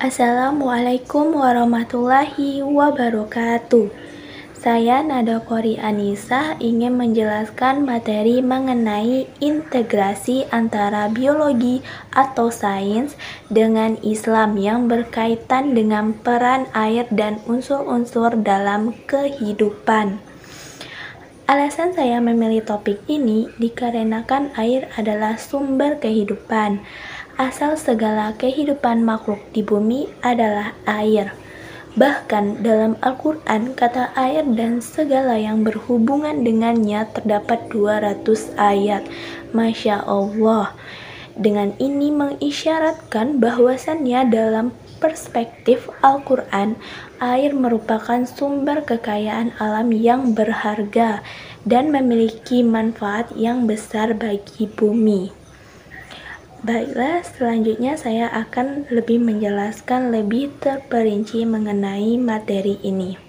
Assalamualaikum warahmatullahi wabarakatuh. Saya Nada Kori Anissa ingin menjelaskan materi mengenai integrasi antara biologi atau sains dengan Islam yang berkaitan dengan peran air dan unsur-unsur dalam kehidupan. Alasan saya memilih topik ini dikarenakan air adalah sumber kehidupan. Asal segala kehidupan makhluk di bumi adalah air. Bahkan dalam Al-Quran, kata air dan segala yang berhubungan dengannya terdapat 200 ayat. Masya Allah. Dengan ini mengisyaratkan bahwasannya dalam perspektif Al-Quran, air merupakan sumber kekayaan alam yang berharga dan memiliki manfaat yang besar bagi bumi. Baiklah, selanjutnya saya akan lebih menjelaskan lebih terperinci mengenai materi ini.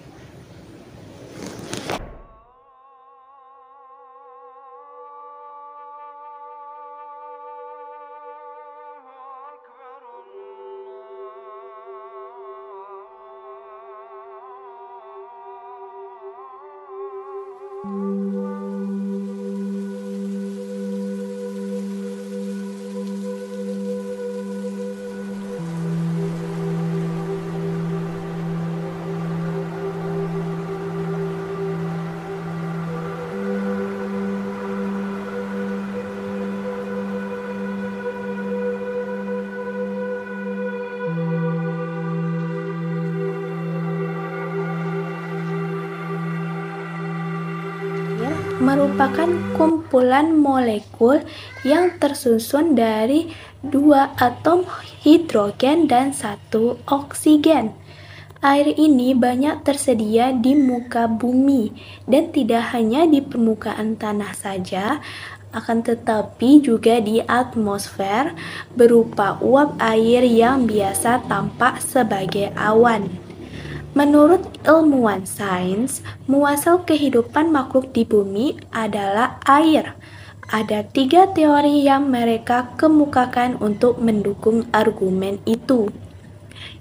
Merupakan kumpulan molekul yang tersusun dari 2 atom hidrogen dan 1 oksigen. Air ini banyak tersedia di muka bumi dan tidak hanya di permukaan tanah saja, akan tetapi juga di atmosfer berupa uap air yang biasa tampak sebagai awan. Menurut ilmuwan sains, muasal kehidupan makhluk di bumi adalah air. Ada 3 teori yang mereka kemukakan untuk mendukung argumen itu.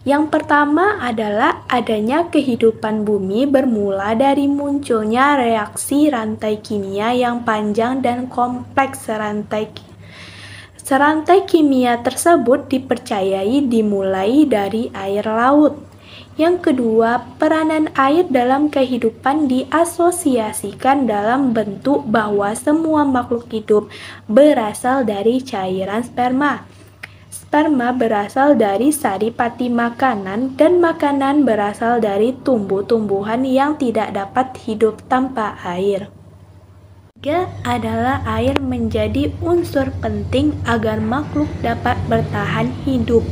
Yang pertama adalah adanya kehidupan bumi bermula dari munculnya reaksi rantai kimia yang panjang dan kompleks. Serantai kimia tersebut dipercayai dimulai dari air laut. Yang kedua, peranan air dalam kehidupan diasosiasikan dalam bentuk bahwa semua makhluk hidup berasal dari cairan sperma. Sperma berasal dari saripati makanan dan makanan berasal dari tumbuh-tumbuhan yang tidak dapat hidup tanpa air. Ketiga adalah air menjadi unsur penting agar makhluk dapat bertahan hidup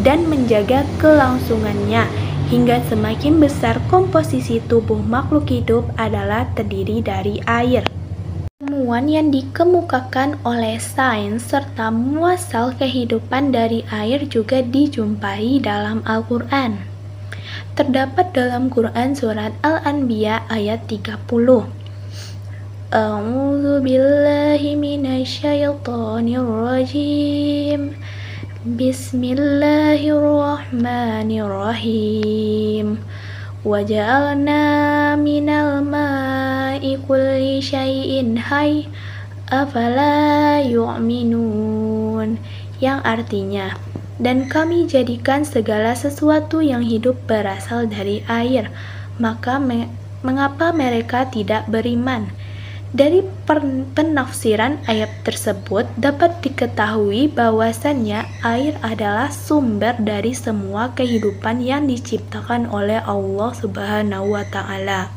dan menjaga kelangsungannya. Hingga semakin besar komposisi tubuh makhluk hidup adalah terdiri dari air. Temuan yang dikemukakan oleh sains serta muasal kehidupan dari air juga dijumpai dalam Al-Quran. Terdapat dalam Quran surat Al-Anbiya ayat 30. A'udzu billahi minasyaitonir rajim. Bismillahirrahmanirrahim. Waja'alna minal ma'i kulli syai'in hayy afala yu'minun, yang artinya, dan kami jadikan segala sesuatu yang hidup berasal dari air, maka mengapa mereka tidak beriman? Dari penafsiran ayat tersebut dapat diketahui bahwasannya air adalah sumber dari semua kehidupan yang diciptakan oleh Allah Subhanahu wa Ta'ala.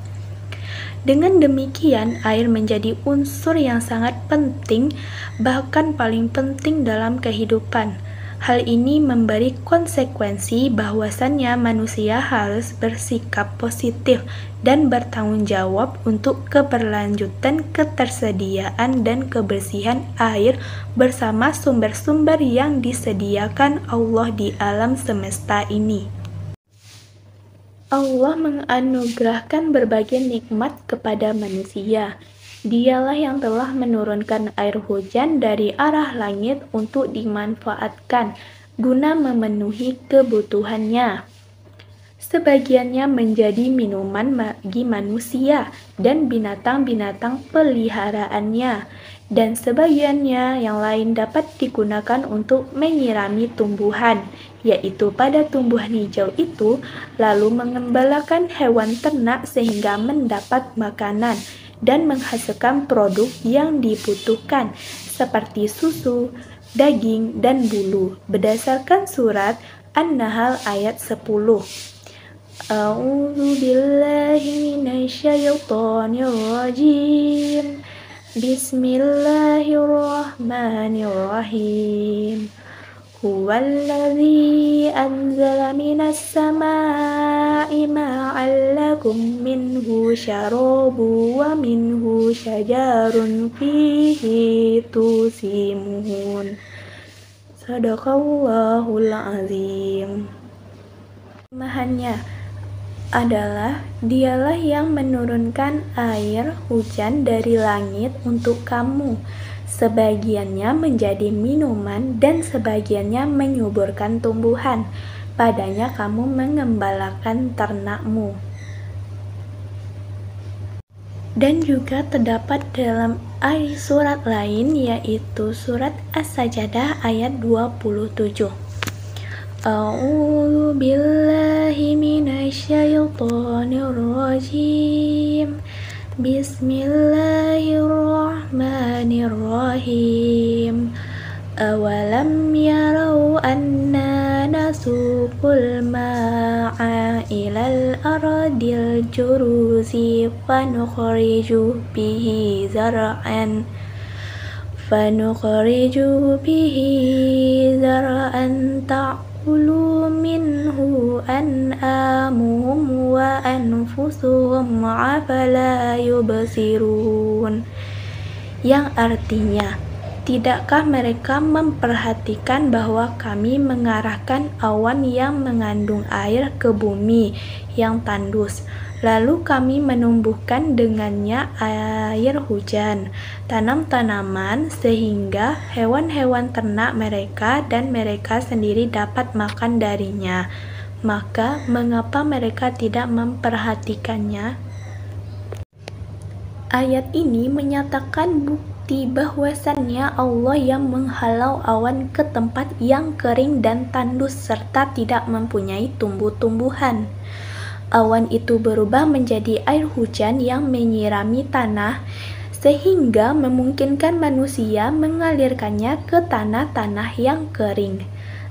Dengan demikian, air menjadi unsur yang sangat penting, bahkan paling penting dalam kehidupan. Hal ini memberi konsekuensi bahwasannya manusia harus bersikap positif dan bertanggung jawab untuk keberlanjutan ketersediaan dan kebersihan air bersama sumber-sumber yang disediakan Allah di alam semesta ini. Allah menganugerahkan berbagai nikmat kepada manusia. Dialah yang telah menurunkan air hujan dari arah langit untuk dimanfaatkan guna memenuhi kebutuhannya. Sebagiannya menjadi minuman bagi manusia dan binatang-binatang peliharaannya, dan sebagiannya yang lain dapat digunakan untuk menyirami tumbuhan, yaitu pada tumbuhan hijau itu, lalu mengembalakan hewan ternak sehingga mendapat makanan dan menghasilkan produk yang dibutuhkan, seperti susu, daging, dan bulu, berdasarkan surat An-Nahl ayat 10. A'udzu billahi minasyaitonir rajim. Bismillahirrahmanirrahim. Huwallazi anzala minas samaa'i ma'an lakum minhu syarabu wa minhu syajarun fihi tusimun. Sadaqallahul azim. Terjemahannya adalah, dialah yang menurunkan air hujan dari langit untuk kamu, sebagiannya menjadi minuman dan sebagiannya menyuburkan tumbuhan. Padanya kamu mengembalakan ternakmu. Dan juga terdapat dalam surat lain, yaitu surat As-Sajdah ayat 27. A'udzu billahi minasyaitonir rajim. Bismillahirrahmanirrahim. Awalam yarau anna nasuqul ma'a ilal ardil juruzi fanukhriju bihi zar'an ta'kulu minhu an'amuhum wa anfusuhum afala yubsirun. Yang artinya, tidakkah mereka memperhatikan bahwa kami mengarahkan awan yang mengandung air ke bumi yang tandus, lalu kami menumbuhkan dengannya air hujan, tanam-tanaman, sehingga hewan-hewan ternak mereka dan mereka sendiri dapat makan darinya. Maka, mengapa mereka tidak memperhatikannya? Ayat ini menyatakan bukti bahwasannya Allah yang menghalau awan ke tempat yang kering dan tandus serta tidak mempunyai tumbuh-tumbuhan. Awan itu berubah menjadi air hujan yang menyirami tanah, sehingga memungkinkan manusia mengalirkannya ke tanah-tanah yang kering.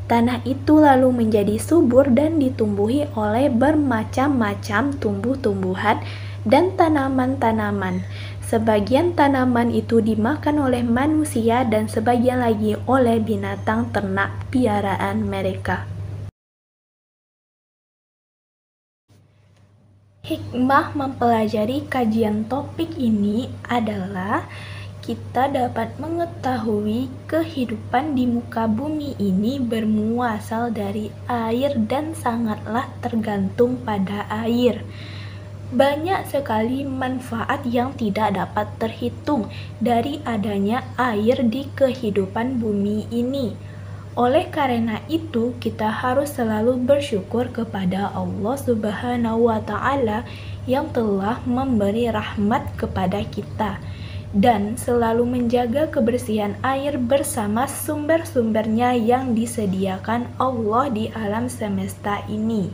Tanah itu lalu menjadi subur dan ditumbuhi oleh bermacam-macam tumbuh-tumbuhan dan tanaman-tanaman. Sebagian tanaman itu dimakan oleh manusia dan sebagian lagi oleh binatang ternak piaraan mereka. Hikmah mempelajari kajian topik ini adalah kita dapat mengetahui kehidupan di muka bumi ini bermuasal dari air dan sangatlah tergantung pada air. Banyak sekali manfaat yang tidak dapat terhitung dari adanya air di kehidupan bumi ini. Oleh karena itu, kita harus selalu bersyukur kepada Allah Subhanahu wa Ta'ala yang telah memberi rahmat kepada kita, dan selalu menjaga kebersihan air bersama sumber-sumbernya yang disediakan Allah di alam semesta ini.